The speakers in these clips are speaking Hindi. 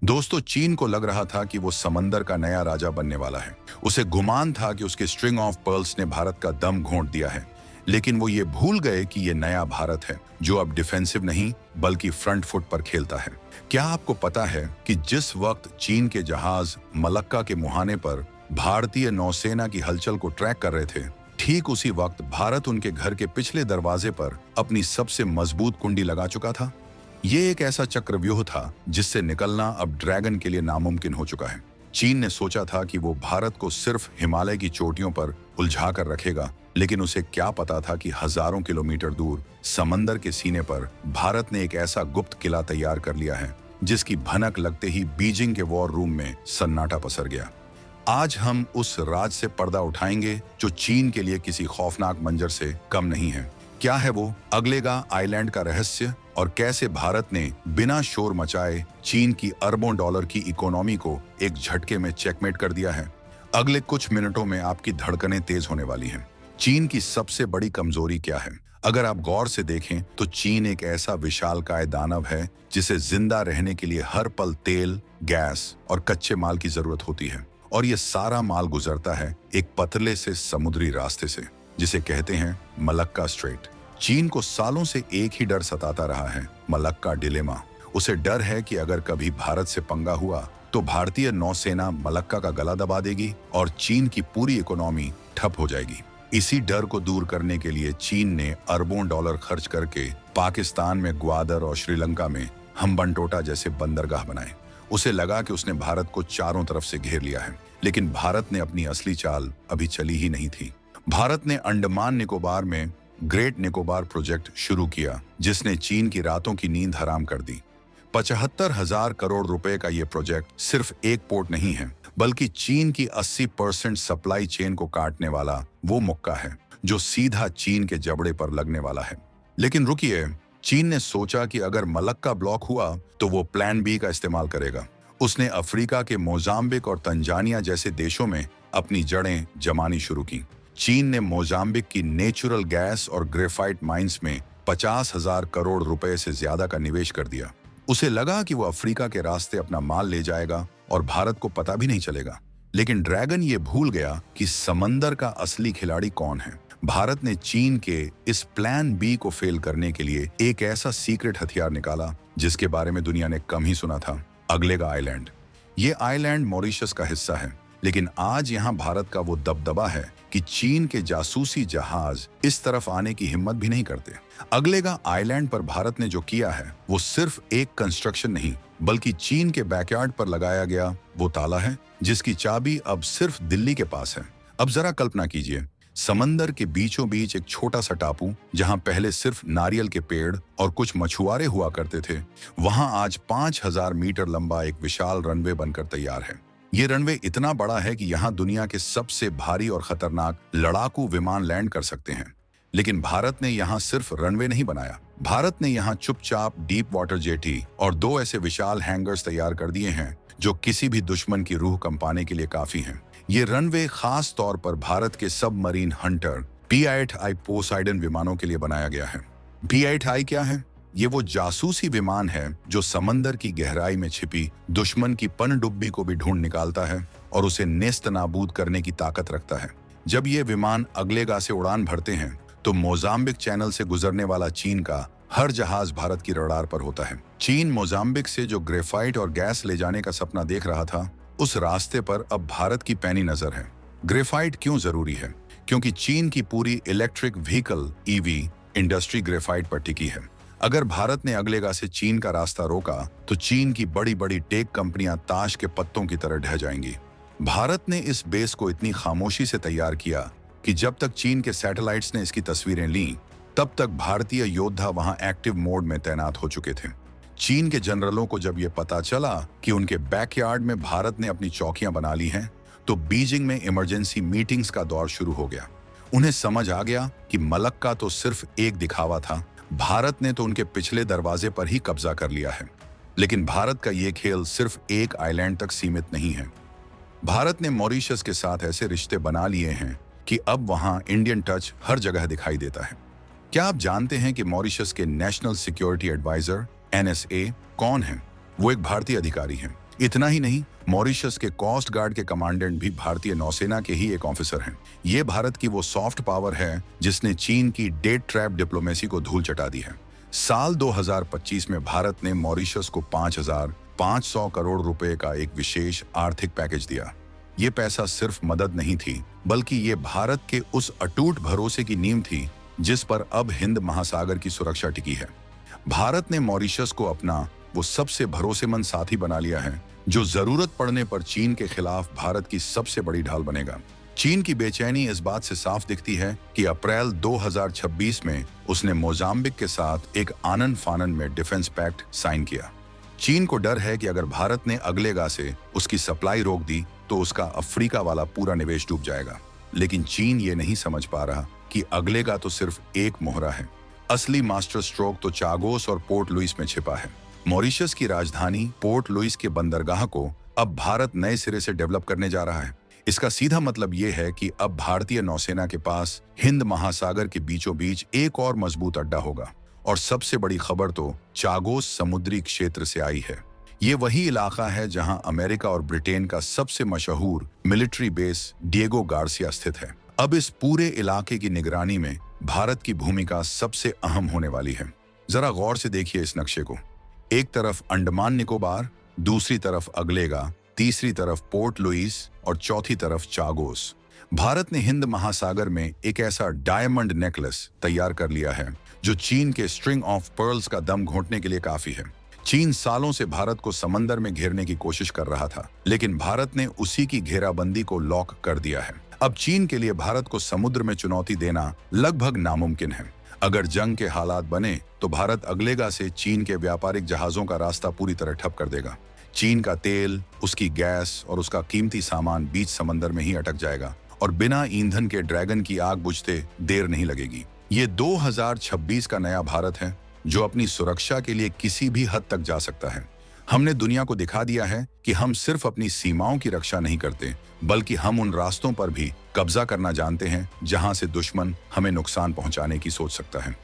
दोस्तों, चीन को लग रहा था कि वो समंदर का नया राजा बनने वाला है। उसे गुमान था कि उसके स्ट्रिंग ऑफ पर्ल्स ने भारत का दम घोंट दिया है। लेकिन वो ये भूल गए कि ये नया भारत है जो अब डिफेंसिव नहीं बल्कि फ्रंट फुट पर खेलता है। क्या आपको पता है कि जिस वक्त चीन के जहाज मलक्का के मुहाने पर भारतीय नौसेना की हलचल को ट्रैक कर रहे थे, ठीक उसी वक्त भारत उनके घर के पिछले दरवाजे पर अपनी सबसे मजबूत कुंडी लगा चुका था। ये एक ऐसा चक्रव्यूह था जिससे निकलना अब ड्रैगन के लिए नामुमकिन हो चुका है। चीन ने सोचा था कि वो भारत को सिर्फ हिमालय की चोटियों पर उलझा कर रखेगा, लेकिन उसे क्या पता था कि हजारों किलोमीटर दूर समंदर के सीने पर भारत ने एक ऐसा गुप्त किला तैयार कर लिया है जिसकी भनक लगते ही बीजिंग के वॉर रूम में सन्नाटा पसर गया। आज हम उस राज से पर्दा उठाएंगे जो चीन के लिए किसी खौफनाक मंजर से कम नहीं है। क्या है वो अगलेगा आइलैंड का रहस्य और कैसे भारत ने बिना शोर मचाए चीन की अरबों डॉलर की इकोनॉमी को एक झटके में चेकमेट कर दिया है। अगले कुछ मिनटों में आपकी धड़कनें तेज होने वाली हैं। चीन की सबसे बड़ी कमजोरी क्या है? अगर आप गौर से देखें तो चीन एक ऐसा विशालकाय दानव है जिसे जिंदा रहने के लिए हर पल तेल, गैस और कच्चे माल की जरूरत होती है, और ये सारा माल गुजरता है एक पतले से समुद्री रास्ते से जिसे कहते हैं मलक्का स्ट्रेट। चीन को सालों से एक ही डर सताता रहा है, मलक्का डिलेमा। उसे डर है कि अगर कभी भारत से पंगा हुआ तो भारतीय नौसेना मलक्का का गला दबा देगी और चीन की पूरी इकोनॉमी ठप हो जाएगी। इसी डर को दूर करने के लिए चीन ने अरबों डॉलर खर्च करके पाकिस्तान में ग्वादर और श्रीलंका में हम्बनटोटा जैसे बंदरगाह बनाए। उसे लगा कि उसने भारत को चारों तरफ से घेर लिया है, लेकिन भारत ने अपनी असली चाल अभी चली ही नहीं थी। भारत ने अंडमान निकोबार में ग्रेट निकोबार प्रोजेक्ट शुरू किया जिसने चीन की रातों की नींद हराम कर दी। 75,000 करोड़ रुपए का यह प्रोजेक्ट सिर्फ एक पोर्ट नहीं है, बल्कि चीन की 80% सप्लाई चेन को काटने वाला वो मुक्का है जो सीधा चीन के जबड़े पर लगने वाला है। लेकिन रुकिए, चीन ने सोचा कि अगर मलक्का ब्लॉक हुआ तो वो प्लान बी का इस्तेमाल करेगा। उसने अफ्रीका के मोजाम्बिक और तंजानिया जैसे देशों में अपनी जड़ें जमानी शुरू की। चीन ने मोजाम्बिक की नेचुरल गैस और ग्रेफाइट माइंस में 50,000 करोड़ रुपए से ज्यादा का निवेश कर दिया। उसे लगा कि वो अफ्रीका के रास्ते अपना माल ले जाएगा और भारत को पता भी नहीं चलेगा। लेकिन ड्रैगन ये भूल गया कि समंदर का असली खिलाड़ी कौन है। भारत ने चीन के इस प्लान बी को फेल करने के लिए एक ऐसा सीक्रेट हथियार निकाला जिसके बारे में दुनिया ने कम ही सुना था, अगलेगा आइलैंड। ये आइलैंड मॉरिशस का हिस्सा है, लेकिन आज यहाँ भारत का वो दबदबा है कि चीन के जासूसी जहाज इस तरफ आने की हिम्मत भी नहीं करते। अगलेगा आइलैंड पर भारत ने जो किया है वो सिर्फ एक कंस्ट्रक्शन नहीं, बल्कि चीन के बैकयार्ड पर लगाया गया वो ताला है जिसकी चाबी अब सिर्फ दिल्ली के पास है। अब जरा कल्पना कीजिए, समंदर के बीचों बीच एक छोटा सा टापू जहां पहले सिर्फ नारियल के पेड़ और कुछ मछुआरे हुआ करते थे, वहां आज 5,000 मीटर लंबा एक विशाल रनवे बनकर तैयार है। ये रनवे इतना बड़ा है कि यहाँ दुनिया के सबसे भारी और खतरनाक लड़ाकू विमान लैंड कर सकते हैं। लेकिन भारत ने यहाँ सिर्फ रनवे नहीं बनाया, भारत ने यहाँ चुपचाप डीप वाटर जेटी और 2 ऐसे विशाल हैंगर्स तैयार कर दिए हैं जो किसी भी दुश्मन की रूह कंपाने के लिए काफी हैं। ये रनवे खास तौर पर भारत के सबमरीन हंटर P-8I पोसाइडन विमानों के लिए बनाया गया है। P-8I क्या है? ये वो जासूसी विमान है जो समंदर की गहराई में छिपी दुश्मन की पनडुब्बी को भी ढूंढ निकालता है और उसे नेस्त नाबूद करने की ताकत रखता है। जब ये विमान अगलेगा से उड़ान भरते हैं तो मोजाम्बिक चैनल से गुजरने वाला चीन का हर जहाज भारत की रडार पर होता है। चीन मोजाम्बिक से जो ग्रेफाइट और गैस ले जाने का सपना देख रहा था, उस रास्ते पर अब भारत की पैनी नजर है। ग्रेफाइट क्यों जरूरी है? क्योंकि चीन की पूरी electric vehicle EV industry graphite पर टिकी है। अगर भारत ने अगलेगा से चीन का रास्ता रोका तो चीन की बड़ी बड़ी टेक कंपनियां ताश के पत्तों की तरह ढह जाएंगी। भारत ने इस बेस को इतनी खामोशी से तैयार किया कि जब तक चीन के सैटेलाइट्स ने इसकी तस्वीरें लीं, तब तक भारतीय योद्धा वहां एक्टिव मोड में तैनात हो चुके थे। चीन के जनरलों को जब यह पता चला कि उनके बैकयार्ड में भारत ने अपनी चौकियां बना ली हैं, तो बीजिंग में इमरजेंसी मीटिंग्स का दौर शुरू हो गया। उन्हें समझ आ गया कि मलक्का तो सिर्फ एक दिखावा था, भारत ने तो उनके पिछले दरवाजे पर ही कब्जा कर लिया है। लेकिन भारत का ये खेल सिर्फ एक आइलैंड तक सीमित नहीं है। भारत ने मॉरिशस के साथ ऐसे रिश्ते बना लिए हैं कि अब वहां इंडियन टच हर जगह दिखाई देता है। क्या आप जानते हैं कि मॉरिशस के नेशनल सिक्योरिटी एडवाइजर NSA कौन है? वो एक भारतीय अधिकारी हैं इतना ही नहीं, मॉरिशस के कोस्ट गार्ड के कमांडेंट भी भारतीय नौसेना के ही एक ऑफिसर हैं। ये भारत की वो सॉफ्ट पावर है जिसने चीन की डेट ट्रैप डिप्लोमेसी को धूल चटा दी है। साल 2025 में भारत ने मॉरिशस को 5,500 करोड़ रुपए का एक विशेष आर्थिक पैकेज दिया। ये पैसा सिर्फ मदद नहीं थी, बल्कि ये भारत के उस अटूट भरोसे की नींव थी जिस पर अब हिंद महासागर की सुरक्षा टिकी है। भारत ने मॉरिशस को अपना वो सबसे भरोसेमंद साथी बना लिया है जो जरूरत पड़ने पर चीन के खिलाफ भारत की सबसे बड़ी ढाल बनेगा। चीन की बेचैनी इस बात से साफ दिखती है कि अप्रैल 2026 में उसने मोजाम्बिक के साथ एक आनन फानन में डिफेंस पैक्ट साइन किया। चीन को डर है कि अगर भारत ने अगलेगा से उसकी सप्लाई रोक दी तो उसका अफ्रीका वाला पूरा निवेश डूब जाएगा। लेकिन चीन ये नहीं समझ पा रहा कि अगलेगा तो सिर्फ एक मोहरा है। असली मास्टर स्ट्रोक तो चागोस और पोर्ट लुइस में छिपा है। मॉरिशस की राजधानी पोर्ट लुइस के बंदरगाह को अब भारत नए सिरे से डेवलप करने जा रहा है। इसका सीधा मतलब ये है कि अब भारतीय नौसेना के पास हिंद महासागर के बीचों बीच एक और मजबूत अड्डा होगा। और सबसे बड़ी खबर तो चागोस समुद्री क्षेत्र से आई है। ये वही इलाका है जहां अमेरिका और ब्रिटेन का सबसे मशहूर मिलिट्री बेस डिएगो गार्सिया स्थित है। अब इस पूरे इलाके की निगरानी में भारत की भूमिका सबसे अहम होने वाली है। जरा गौर से देखिए इस नक्शे को। एक तरफ अंडमान निकोबार, दूसरी तरफ अगलेगा, तीसरी तरफ पोर्ट लुइस और चौथी तरफ चागोस। भारत ने हिंद महासागर में एक ऐसा डायमंड नेकलेस तैयार कर लिया है जो चीन के स्ट्रिंग ऑफ पर्ल्स का दम घोंटने के लिए काफी है। चीन सालों से भारत को समंदर में घेरने की कोशिश कर रहा था, लेकिन भारत ने उसी की घेराबंदी को लॉक कर दिया है। अब चीन के लिए भारत को समुद्र में चुनौती देना लगभग नामुमकिन है। अगर जंग के हालात बने तो भारत अगलेगा से चीन के व्यापारिक जहाजों का रास्ता पूरी तरह ठप कर देगा। चीन का तेल, उसकी गैस और उसका कीमती सामान बीच समंदर में ही अटक जाएगा और बिना ईंधन के ड्रैगन की आग बुझते देर नहीं लगेगी। ये 2026 का नया भारत है जो अपनी सुरक्षा के लिए किसी भी हद तक जा सकता है। हमने दुनिया को दिखा दिया है कि हम सिर्फ अपनी सीमाओं की रक्षा नहीं करते, बल्कि हम उन रास्तों पर भी कब्जा करना जानते हैं जहां से दुश्मन हमें नुकसान पहुंचाने की सोच सकता है।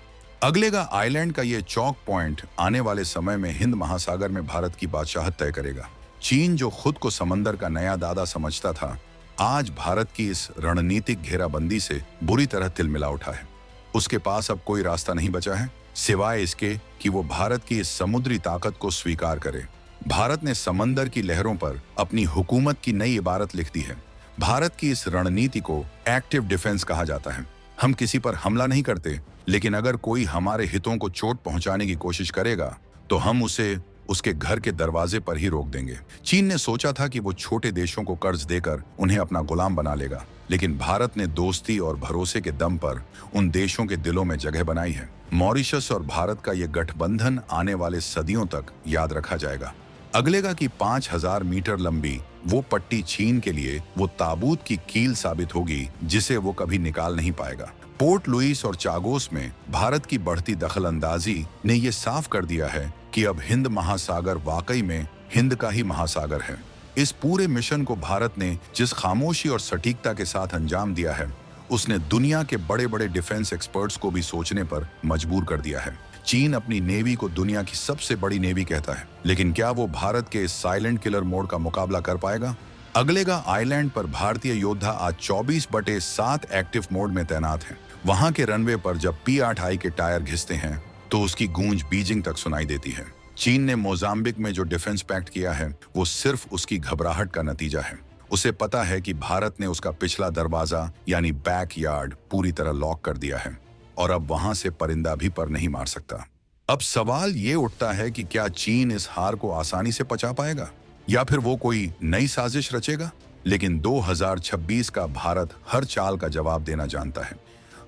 अगलेगा आइलैंड का ये चौक पॉइंट आने वाले समय में हिंद महासागर में भारत की बादशाहत तय करेगा। चीन जो खुद को समंदर का नया दादा समझता था, आज भारत की इस रणनीतिक घेराबंदी से बुरी तरह तिलमिला उठा है। उसके पास अब कोई रास्ता नहीं बचा है सिवाय इसके कि वो भारत की इस समुद्री ताकत को स्वीकार करे। भारत ने समंदर की लहरों पर अपनी हुकूमत की नई इबारत लिख दी है। भारत की इस रणनीति को एक्टिव डिफेंस कहा जाता है। हम किसी पर हमला नहीं करते, लेकिन अगर कोई हमारे हितों को चोट पहुंचाने की कोशिश करेगा तो हम उसे उसके घर के दरवाजे पर ही रोक देंगे। चीन ने सोचा था कि वो छोटे देशों को कर्ज देकर उन्हें अपना गुलाम बना लेगा, लेकिन भारत ने दोस्ती और भरोसे के दम पर उन देशों के दिलों में जगह बनाई है। मॉरिशस और भारत का ये गठबंधन आने वाले सदियों तक याद रखा जाएगा। अगलेगा की 5,000 मीटर लंबी वो पट्टी चीन के लिए वो ताबूत की कील साबित होगी जिसे वो कभी निकाल नहीं पाएगा। पोर्ट लुइस और चागोस में भारत की बढ़ती दखलंदाजी ने ये साफ कर दिया है कि अब हिंद महासागर वाकई में हिंद का ही महासागर है। इस पूरे मिशन को भारत ने जिस खामोशी और सटीकता के साथ अंजाम दिया है, उसने दुनिया के बड़े बड़े डिफेंस एक्सपर्ट्स को भी सोचने पर मजबूर कर दिया है। चीन अपनी नेवी को दुनिया की सबसे बड़ी नेवी कहता है, लेकिन क्या वो भारत के साइलेंट किलर मोड का मुकाबला कर पाएगा? अगलेगा आइलैंड पर भारतीय योद्धा आज 24/7 एक्टिव मोड में तैनात हैं। वहां के रनवे पर जब P-8I के टायर घिसते हैं तो उसकी गूंज बीजिंग तक सुनाई देती है। चीन ने मोजाम्बिक में जो डिफेंस पैक्ट किया है वो सिर्फ उसकी घबराहट का नतीजा है। उसे पता है कि भारत ने उसका पिछला दरवाजा यानी बैकयार्ड पूरी तरह लॉक कर दिया है और अब वहां से परिंदा भी पर नहीं मार सकता। अब सवाल ये उठता है कि क्या चीन इस हार को आसानी से पचा पाएगा या फिर वो कोई नई साजिश रचेगा? लेकिन 2026 का भारत हर चाल का जवाब देना जानता है।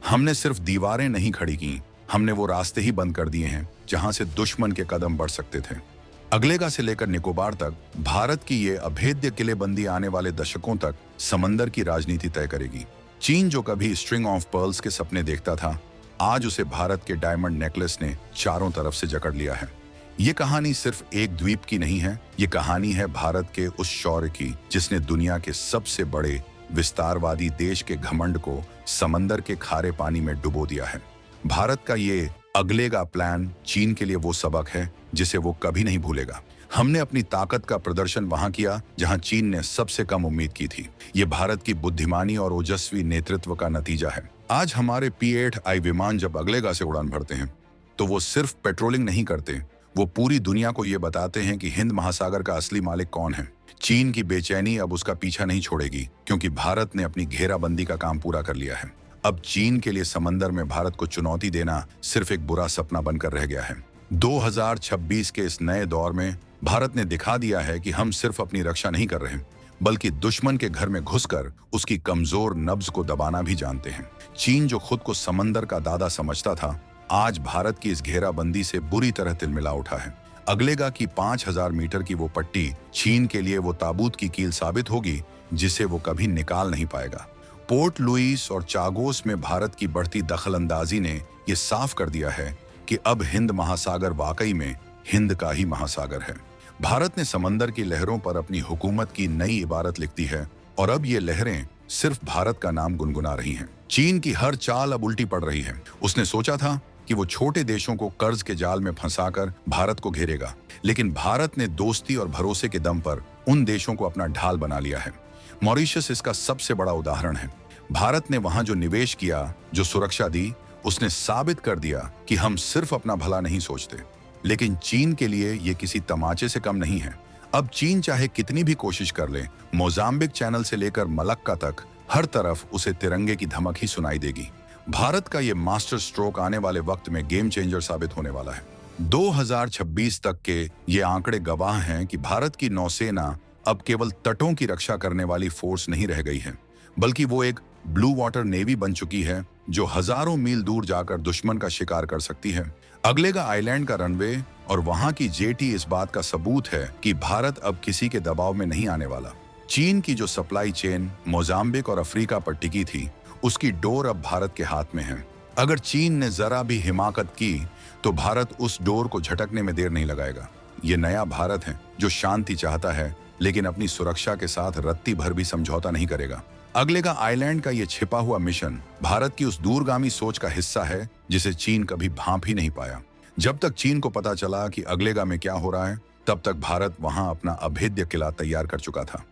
हमने सिर्फ दीवारें नहीं खड़ी की, हमने वो रास्ते ही बंद कर दिए हैं जहां से दुश्मन के कदम बढ़ सकते थे। अगलेगा से लेकर निकोबार तक भारत की ये अभेद्य किलेबंदी आने वाले दशकों तक समंदर की राजनीति तय करेगी। चीन जो कभी स्ट्रिंग ऑफ पर्ल्स के सपने देखता था, आज उसे भारत के डायमंड नेकलेस ने चारों तरफ से जकड़ लिया है। ये कहानी सिर्फ एक द्वीप की नहीं है, ये कहानी है भारत के उस शौर्य की जिसने दुनिया के सबसे बड़े विस्तारवादी देश के घमंड को समंदर के खारे पानी में डुबो दिया है। भारत का ये अगलेगा प्लान चीन के लिए वो सबक है जिसे वो कभी नहीं भूलेगा। हमने अपनी ताकत का प्रदर्शन वहां किया जहां चीन ने सबसे कम उम्मीद की थी। ये भारत की बुद्धिमानी और ओजस्वी नेतृत्व का नतीजा है। आज हमारे P-8I विमान जब अगलेगा से उड़ान भरते हैं तो वो सिर्फ पेट्रोलिंग नहीं करते, वो पूरी दुनिया को ये बताते हैं कि हिंद महासागर का असली मालिक कौन है। चीन की बेचैनी अब उसका पीछा नहीं छोड़ेगी, क्योंकि भारत ने अपनी घेराबंदी का काम पूरा कर लिया है। अब चीन के लिए समंदर में भारत को चुनौती देना सिर्फ एक बुरा सपना बनकर रह गया है। 2026 के इस नए दौर में भारत ने दिखा दिया है कि हम सिर्फ अपनी रक्षा नहीं कर रहे, बल्कि दुश्मन के घर में घुसकर उसकी कमजोर नब्ज को दबाना भी जानते हैं। चीन जो खुद को समंदर का दादा समझता था, आज भारत की इस घेराबंदी से बुरी तरह तिलमिला उठा है। अगलेगा की 5000 मीटर की वो पट्टी चीन के लिए वो ताबूत की कील साबित होगी जिसे वो कभी निकाल नहीं पाएगा। पोर्ट लुइस और चागोस में भारत की बढ़ती दखलंदाजी ने ये साफ कर दिया है कि अब हिंद महासागर वाकई में हिंद का ही महासागर है। भारत ने समंदर की लहरों पर अपनी हुकूमत की नई इबारत लिख दी है और अब ये लहरें सिर्फ भारत का नाम गुनगुना रही हैं। चीन की हर चाल अब उल्टी पड़ रही है। उसने सोचा था कि वो छोटे देशों को कर्ज के जाल में फंसाकर भारत को घेरेगा, लेकिन भारत ने दोस्ती और भरोसे के दम पर उन देशों को अपना ढाल बना लिया है। मॉरिशस इसका सबसे बड़ा उदाहरण है। भारत ने वहां जो निवेश किया, जो सुरक्षा दी, उसने साबित कर दिया कि हम सिर्फ अपना भला नहीं सोचते। लेकिन चीन के लिए ये किसी तमाचे से कम नहीं है। अब चीन चाहे कितनी भी कोशिश कर ले, मोजाम्बिक चैनल से लेकर मलक्का तक हर तरफ उसे तिरंगे की धमक ही सुनाई देगी। भारत का ये मास्टर स्ट्रोक आने वाले वक्त में गेम चेंजर साबित होने वाला है। 2026 तक के ये आंकड़े गवाह हैं कि भारत की नौसेना अब केवल तटों की रक्षा करने वाली फोर्स नहीं रह गई है, बल्कि वो एक ब्लू वाटर नेवी बन चुकी है जो हजारों मील दूर जाकर दुश्मन का शिकार कर सकती है। अगलेगा आइलैंड का रनवे और वहां की जेटी इस बात का सबूत है कि भारत अब किसी के दबाव में नहीं आने वाला। चीन की जो सप्लाई चेन मोजाम्बिक और अफ्रीका पर टिकी थी, उसकी डोर अब भारत के हाथ में है। अगर चीन ने जरा भी हिमाकत की तो भारत उस डोर को झटकने में देर नहीं लगाएगा। ये नया भारत है जो शांति चाहता है, लेकिन अपनी सुरक्षा के साथ रत्ती भर भी समझौता नहीं करेगा। अगलेगा आइलैंड का ये छिपा हुआ मिशन भारत की उस दूरगामी सोच का हिस्सा है जिसे चीन कभी भांप ही नहीं पाया। जब तक चीन को पता चला कि अगलेगा में क्या हो रहा है, तब तक भारत वहां अपना अभेद्य किला तैयार कर चुका था।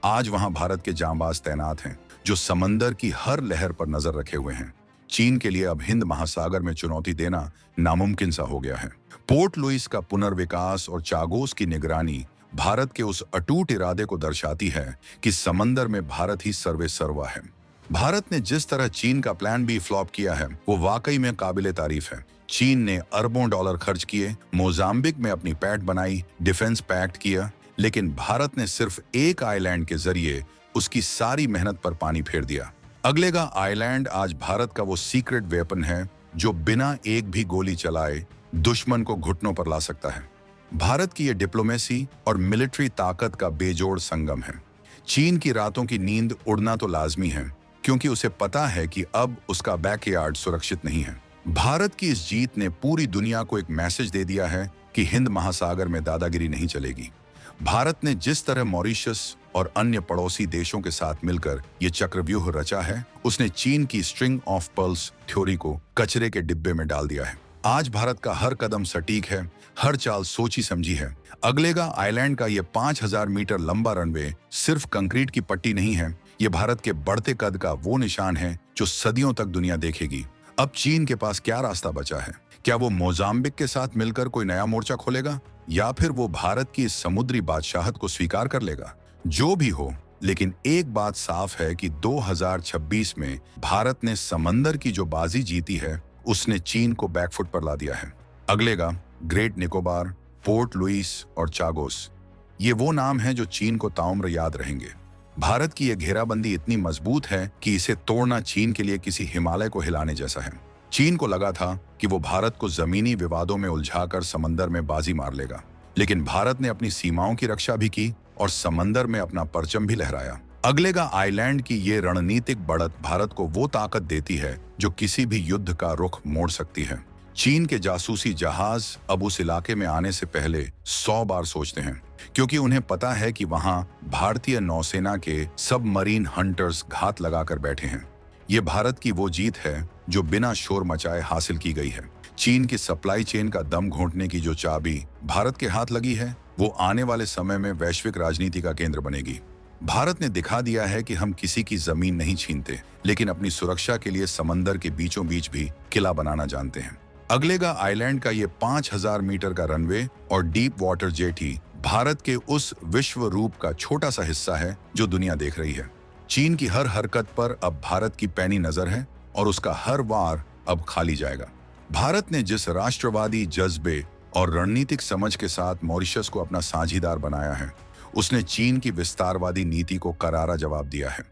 आज वहां भारत के जांबाज तैनात हैं जो समंदर की हर लहर पर नजर रखे हुए हैं। चीन के लिए अब हिंद महासागर में चुनौती देना नामुमकिन सा हो गया है। पोर्ट लुइस का पुनर्विकास और चागोस की निगरानी भारत के उस अटूट इरादे को दर्शाती है कि समंदर में भारत ही सर्वे सर्वा है। भारत ने जिस तरह चीन का प्लान बी फ्लॉप किया है, वो वाकई में काबिले तारीफ है। चीन ने अरबों डॉलर खर्च किए, मोजाम्बिक में अपनी पैठ बनाई, डिफेंस पैक्ट किया, लेकिन भारत ने सिर्फ एक आइलैंड के जरिए उसकी सारी मेहनत पर पानी फेर दिया। अगलेगा आइलैंड आज भारत का वो सीक्रेट वेपन है जो बिना एक भी गोली चलाए दुश्मन को घुटनों पर ला सकता है। भारत की ये डिप्लोमेसी और मिलिट्री ताकत का बेजोड़ संगम है। चीन की रातों की नींद उड़ना तो लाजमी है, क्योंकि उसे पता है कि अब उसका बैकयार्ड सुरक्षित नहीं है। भारत की इस जीत ने पूरी दुनिया को एक मैसेज दे दिया है कि हिंद महासागर में दादागिरी नहीं चलेगी। भारत ने जिस तरह मॉरिशस और अन्य पड़ोसी देशों के साथ मिलकर ये चक्रव्यूह रचा है, उसने चीन की स्ट्रिंग ऑफ पर्ल्स थ्योरी को कचरे के डिब्बे में डाल दिया है। आज भारत का हर कदम सटीक है, हर चाल सोची समझी है। अगलेगा आइलैंड का ये 5000 मीटर लंबा रनवे सिर्फ कंक्रीट की पट्टी नहीं है, ये भारत के बढ़ते कद का वो निशान है जो सदियों तक दुनिया देखेगी। अब चीन के पास क्या रास्ता बचा है? क्या वो मोजाम्बिक के साथ मिलकर कोई नया मोर्चा खोलेगा, या फिर वो भारत की इस समुद्री बादशाहत को स्वीकार कर लेगा? जो भी हो, लेकिन एक बात साफ है कि 2026 में भारत ने समंदर की जो बाजी जीती है, उसने चीन को बैकफुट पर ला दिया है। Agalega, Great Nicobar, Port Louis और चागोस, ये वो नाम हैं जो चीन को ताउम्र याद रहेंगे। भारत की यह घेराबंदी इतनी मजबूत है कि इसे तोड़ना चीन के लिए किसी हिमालय को हिलाने जैसा है। चीन को लगा था कि वो भारत को जमीनी विवादों में उलझाकर समंदर में बाजी मार लेगा, लेकिन भारत ने अपनी सीमाओं की रक्षा भी की और समंदर में अपना परचम भी लहराया। अगलेगा आइलैंड की ये रणनीतिक बढ़त भारत को वो ताकत देती है जो किसी भी युद्ध का रुख मोड़ सकती है। चीन के जासूसी जहाज अब उस इलाके में आने से पहले 100 बार सोचते हैं, क्योंकि उन्हें पता है कि वहां भारतीय नौसेना के सबमरीन हंटर्स घात लगाकर बैठे हैं। ये भारत की वो जीत है जो बिना शोर मचाए हासिल की गई है। चीन की सप्लाई चेन का दम घोंटने की जो चाबी भारत के हाथ लगी है, वो आने वाले समय में वैश्विक राजनीति का केंद्र बनेगी। भारत ने दिखा दिया है कि हम किसी की जमीन नहीं छीनते, लेकिन अपनी सुरक्षा के लिए समंदर के बीचों बीच भी किला बनाना जानते हैं। अगलेगा आइलैंड का ये 5000 मीटर का रनवे और डीप वाटर जेटी भारत के उस विश्व रूप का छोटा सा हिस्सा है जो दुनिया देख रही है। चीन की हर हरकत पर अब भारत की पैनी नजर है और उसका हर वार अब खाली जाएगा। भारत ने जिस राष्ट्रवादी जज्बे और रणनीतिक समझ के साथ मॉरिशस को अपना साझीदार बनाया है, उसने चीन की विस्तारवादी नीति को करारा जवाब दिया है।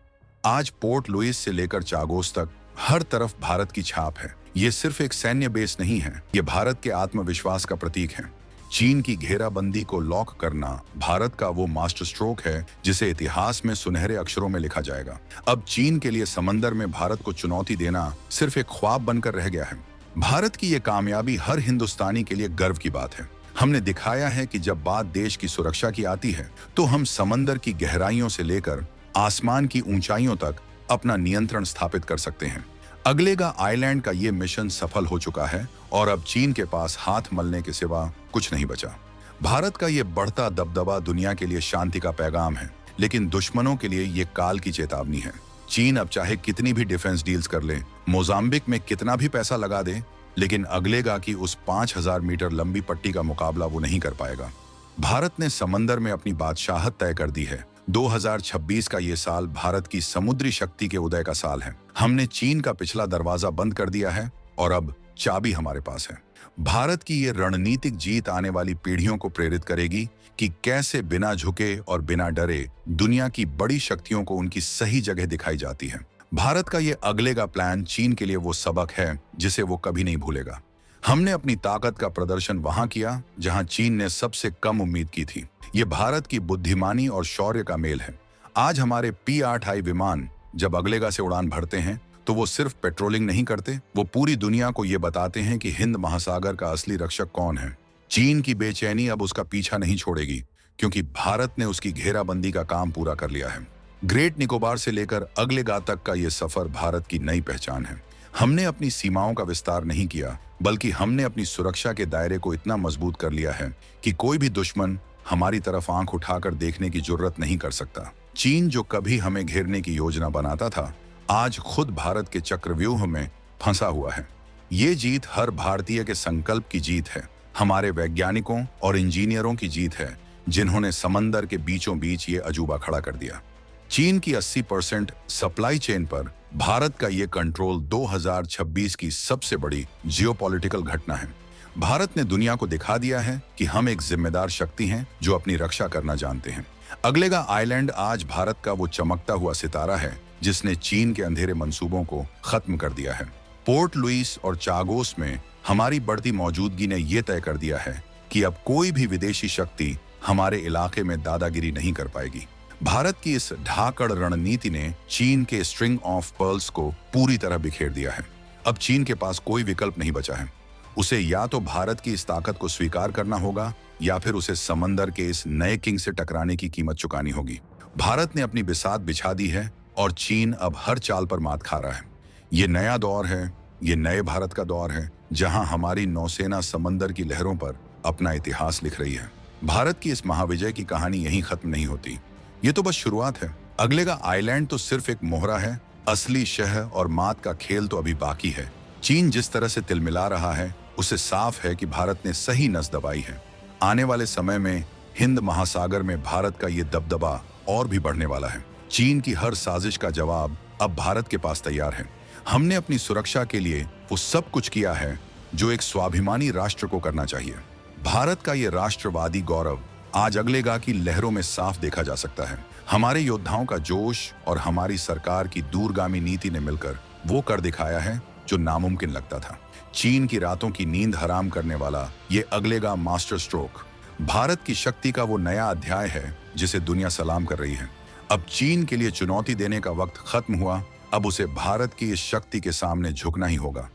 आज पोर्ट लुइस से लेकर चागोस तक हर तरफ भारत की छाप है। ये सिर्फ एक सैन्य बेस नहीं है, ये भारत के आत्मविश्वास का प्रतीक है। चीन की घेराबंदी को लॉक करना भारत का वो मास्टर स्ट्रोक है जिसे इतिहास में सुनहरे अक्षरों में लिखा जाएगा। अब चीन के लिए समंदर में भारत को चुनौती देना सिर्फ एक ख्वाब बनकर रह गया है। भारत की ये कामयाबी हर हिंदुस्तानी के लिए गर्व की बात है। हमने दिखाया है कि जब बात देश की सुरक्षा की आती है तो हम समंदर की गहराइयों से लेकर आसमान की ऊंचाइयों तक अपना नियंत्रण स्थापित कर सकते हैं। अगलेगा आइलैंड का ये मिशन सफल हो चुका है और अब चीन के पास हाथ मलने के सिवा कुछ नहीं बचा। भारत का ये बढ़ता दबदबा दुनिया के लिए शांति का पैगाम है, लेकिन दुश्मनों के लिए ये काल की चेतावनी है। चीन अब चाहे कितनी भी डिफेंस डील्स कर ले, मोजाम्बिक में कितना भी पैसा लगा दे, लेकिन अगलेगा की उस 5000 मीटर लंबी पट्टी का मुकाबला वो नहीं कर पाएगा। भारत ने समंदर में अपनी बादशाहत तय कर दी है। 2026 का ये साल भारत की समुद्री शक्ति के उदय का साल है। हमने चीन का पिछला दरवाजा बंद कर दिया है और अब चाबी हमारे पास है। भारत की ये रणनीतिक जीत आने वाली पीढ़ियों को प्रेरित करेगी कि कैसे बिना झुके और बिना डरे दुनिया की बड़ी शक्तियों को उनकी सही जगह दिखाई जाती है। भारत का ये अगलेगा प्लान चीन के लिए वो सबक है जिसे वो कभी नहीं भूलेगा। हमने अपनी ताकत का प्रदर्शन वहां किया जहां चीन ने सबसे कम उम्मीद की थी। ये भारत की बुद्धिमानी और शौर्य का मेल है। आज हमारे P-8I विमान जब अगलेगा से उड़ान भरते हैं तो वो सिर्फ पेट्रोलिंग नहीं करते, वो पूरी दुनिया को ये बताते हैं कि हिंद महासागर का असली रक्षक कौन है। चीन की बेचैनी अब उसका पीछा नहीं छोड़ेगी, क्योंकि भारत ने उसकी घेराबंदी का काम पूरा कर लिया है। ग्रेट निकोबार से लेकर अगलेगा तक का ये सफर भारत की नई पहचान है। हमने अपनी सीमाओं का विस्तार नहीं किया, बल्कि हमने अपनी सुरक्षा के दायरे को इतना मजबूत कर लिया है कि कोई भी दुश्मन हमारी तरफ आंख उठाकर देखने की जुर्रत नहीं कर सकता। चीन जो कभी हमें घेरने की योजना बनाता था, आज खुद भारत के चक्रव्यूह में फंसा हुआ है। ये जीत हर भारतीय के संकल्प की जीत है, हमारे वैज्ञानिकों और इंजीनियरों की जीत है, जिन्होंने समंदर के बीचों बीच ये अजूबा खड़ा कर दिया। चीन की 80% सप्लाई चेन पर भारत का ये कंट्रोल 2026 की सबसे बड़ी जियोपॉलिटिकल घटना है। भारत ने दुनिया को दिखा दिया है कि हम एक जिम्मेदार शक्ति हैं जो अपनी रक्षा करना जानते हैं। अगलेगा आइलैंड आज भारत का वो चमकता हुआ सितारा है जिसने चीन के अंधेरे मंसूबों को खत्म कर दिया है। पोर्ट लुइस और चागोस में हमारी बढ़ती मौजूदगी ने यह तय कर दिया है कि अब कोई भी विदेशी शक्ति हमारे इलाके में दादागिरी नहीं कर पाएगी। भारत की इस ढाकड़ रणनीति ने चीन के स्ट्रिंग ऑफ पर्ल्स को पूरी तरह बिखेर दिया है। अब चीन के पास कोई विकल्प नहीं बचा है। उसे या तो भारत की इस ताकत को स्वीकार करना होगा या फिर उसे समंदर के इस नए किंग से टकराने की कीमत चुकानी होगी। भारत ने अपनी बिसात बिछा दी है और चीन अब हर चाल पर मात खा रहा है। ये नया दौर है, ये नए भारत का दौर है, जहां हमारी नौसेना समंदर की लहरों पर अपना इतिहास लिख रही है। भारत की इस महाविजय की कहानी यहीं खत्म नहीं होती, ये तो बस शुरुआत है। अगलेगा आइलैंड तो सिर्फ एक मोहरा है, असली शह और मात का खेल तो अभी बाकी है। चीन जिस तरह से तिलमिला रहा है, उसे साफ है कि भारत ने सही नस दबाई है। आने वाले समय में हिंद महासागर में भारत का ये दबदबा और भी बढ़ने वाला है। चीन की हर साजिश का जवाब अब भारत के पास तैयार है। हमने अपनी सुरक्षा के लिए वो सब कुछ किया है जो एक स्वाभिमानी राष्ट्र को करना चाहिए। भारत का ये राष्ट्रवादी गौरव आज अगलेगा की लहरों में साफ देखा जा सकता है। हमारे योद्धाओं का जोश और हमारी सरकार की दूरगामी नीति ने मिलकर वो कर दिखाया है जो नामुमकिन लगता था। चीन की रातों की नींद हराम करने वाला ये अगलेगा मास्टर स्ट्रोक भारत की शक्ति का वो नया अध्याय है जिसे दुनिया सलाम कर रही है। अब चीन के लिए चुनौती देने का वक्त खत्म हुआ, अब उसे भारत की इस शक्ति के सामने झुकना ही होगा।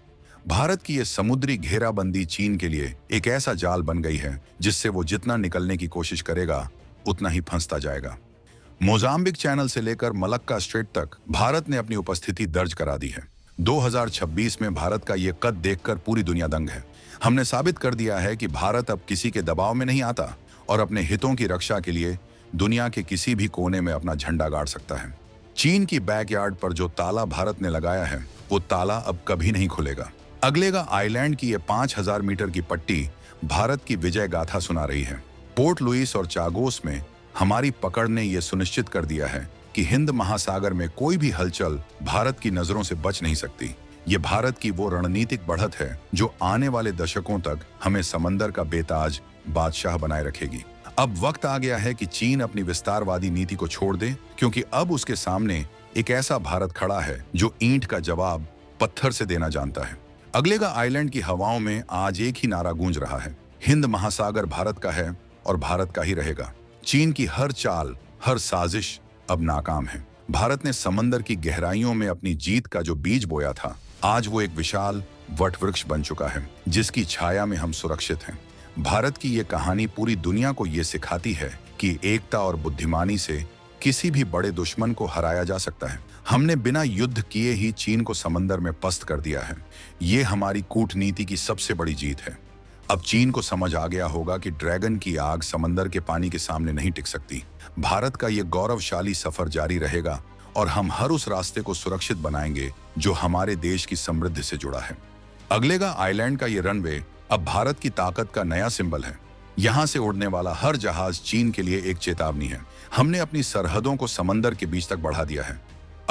भारत की ये समुद्री घेराबंदी चीन के लिए एक ऐसा जाल बन गई है जिससे वो जितना निकलने की कोशिश करेगा उतना ही फंसता जाएगा। मोजाम्बिक चैनल से लेकर मलक्का स्ट्रेट तक भारत ने अपनी उपस्थिति दर्ज करा दी है। 2026 में भारत का ये कद देखकर पूरी दुनिया दंग है। हमने साबित कर दिया है कि भारत अब किसी के दबाव में नहीं आता और अपने हितों की रक्षा के लिए दुनिया के किसी भी कोने में अपना झंडा गाड़ सकता है। चीन की बैकयार्ड पर जो ताला भारत ने लगाया है, वो ताला अब कभी नहीं खुलेगा। अगलेगा आइलैंड की ये 5000 मीटर की पट्टी भारत की विजय गाथा सुना रही है। पोर्ट लुइस और चागोस में हमारी पकड़ ने यह सुनिश्चित कर दिया है कि हिंद महासागर में कोई भी हलचल भारत की नजरों से बच नहीं सकती। ये भारत की वो रणनीतिक बढ़त है जो आने वाले दशकों तक हमें समंदर का बेताज बादशाह बनाए रखेगी। अब वक्त आ गया है कि चीन अपनी विस्तारवादी नीति को छोड़ दे, क्योंकि अब उसके सामने एक ऐसा भारत खड़ा है जो ईंट का जवाब पत्थर से देना जानता है। अगलेगा आइलैंड की हवाओं में आज एक ही नारा गूंज रहा है, हिंद महासागर भारत का है और भारत का ही रहेगा। चीन की हर चाल, हर साजिश अब नाकाम है। भारत ने समंदर की गहराइयों में अपनी जीत का जो बीज बोया था, आज वो एक विशाल वटवृक्ष बन चुका है जिसकी छाया में हम सुरक्षित हैं। भारत की ये कहानी पूरी दुनिया को ये सिखाती है कि एकता और बुद्धिमानी से किसी भी बड़े दुश्मन को हराया जा सकता है। हमने बिना युद्ध किए ही चीन को समंदर में पस्त कर दिया है। ये हमारी कूटनीति की सबसे बड़ी जीत है। अब चीन को समझ आ गया होगा कि ड्रैगन की आग समंदर के पानी के सामने नहीं टिक सकती। भारत का ये गौरवशाली सफर जारी रहेगा और हम हर उस रास्ते को सुरक्षित बनाएंगे जो हमारे देश की समृद्धि से जुड़ा है। अगलेगा आइलैंड का ये रनवे अब भारत की ताकत का नया सिंबल है। यहाँ से उड़ने वाला हर जहाज चीन के लिए एक चेतावनी है। हमने अपनी सरहदों को समंदर के बीच तक बढ़ा दिया है।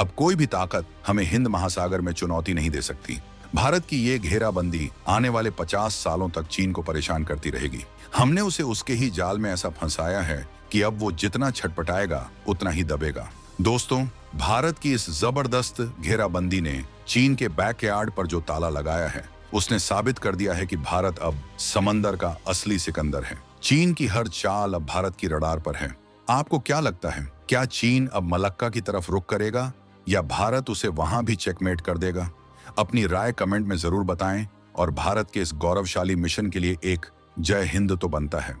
अब कोई भी ताकत हमें हिंद महासागर में चुनौती नहीं दे सकती। भारत की ये घेराबंदी आने वाले 50 सालों तक चीन को परेशान करती रहेगी। हमने उसे उसके ही जाल में ऐसा फंसाया है कि अब वो जितना छटपटाएगा उतना ही दबेगा। दोस्तों, भारत की इस जबरदस्त घेराबंदी ने चीन के बैकयार्ड पर जो ताला लगाया है, उसने साबित कर दिया है कि भारत अब समंदर का असली सिकंदर है। चीन की हर चाल अब भारत की रडार पर है। आपको क्या लगता है, क्या चीन अब मलक्का की तरफ रुख करेगा या भारत उसे वहां भी चेकमेट कर देगा? अपनी राय कमेंट में जरूर बताएं और भारत के इस गौरवशाली मिशन के लिए एक जय हिंद तो बनता है।